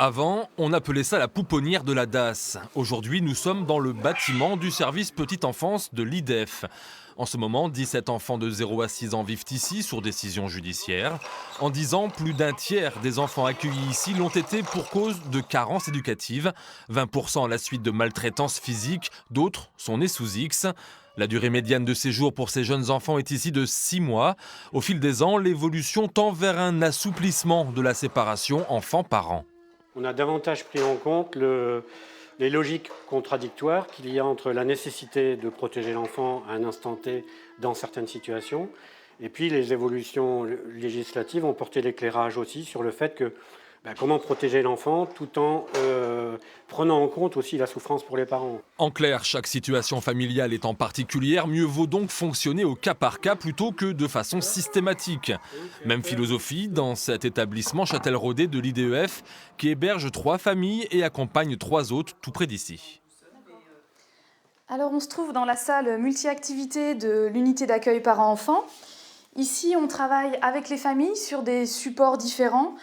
Avant, on appelait ça la pouponnière de la DAS. Aujourd'hui, nous sommes dans le bâtiment du service petite enfance de l'IDEF. En ce moment, 17 enfants de 0 à 6 ans vivent ici sur décision judiciaire. En 10 ans, plus d'un tiers des enfants accueillis ici l'ont été pour cause de carences éducatives. 20% à la suite de maltraitance physique, d'autres sont nés sous X. La durée médiane de séjour pour ces jeunes enfants est ici de 6 mois. Au fil des ans, l'évolution tend vers un assouplissement de la séparation enfant-parent. On a davantage pris en compte les logiques contradictoires qu'il y a entre la nécessité de protéger l'enfant à un instant T dans certaines situations, et puis les évolutions législatives ont porté l'éclairage aussi sur le fait que comment protéger l'enfant tout en prenant en compte aussi la souffrance pour les parents. En clair, chaque situation familiale étant particulière, mieux vaut donc fonctionner au cas par cas plutôt que de façon systématique. Même philosophie dans cet établissement Châtel-Rodet de l'IDEF qui héberge 3 familles et accompagne 3 autres tout près d'ici. Alors on se trouve dans la salle multi-activités de l'unité d'accueil parents-enfants. Ici on travaille avec les familles sur des supports différents.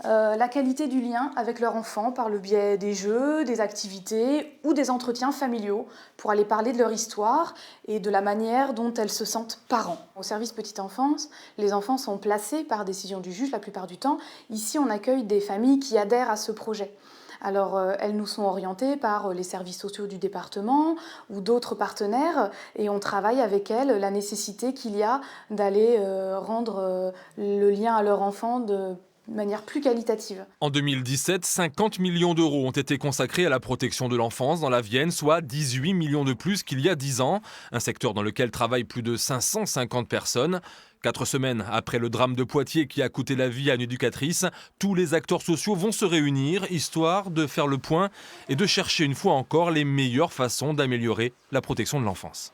La qualité du lien avec leur enfant par le biais des jeux, des activités ou des entretiens familiaux pour aller parler de leur histoire et de la manière dont elles se sentent parents. Au service petite enfance, les enfants sont placés par décision du juge la plupart du temps. Ici, on accueille des familles qui adhèrent à ce projet. Alors, elles nous sont orientées par les services sociaux du département ou d'autres partenaires et on travaille avec elles la nécessité qu'il y a d'aller rendre le lien à leur enfant de manière plus qualitative. En 2017, 50 millions d'euros ont été consacrés à la protection de l'enfance dans la Vienne, soit 18 millions de plus qu'il y a 10 ans. Un secteur dans lequel travaillent plus de 550 personnes. 4 semaines après le drame de Poitiers qui a coûté la vie à une éducatrice, tous les acteurs sociaux vont se réunir, histoire de faire le point et de chercher une fois encore les meilleures façons d'améliorer la protection de l'enfance.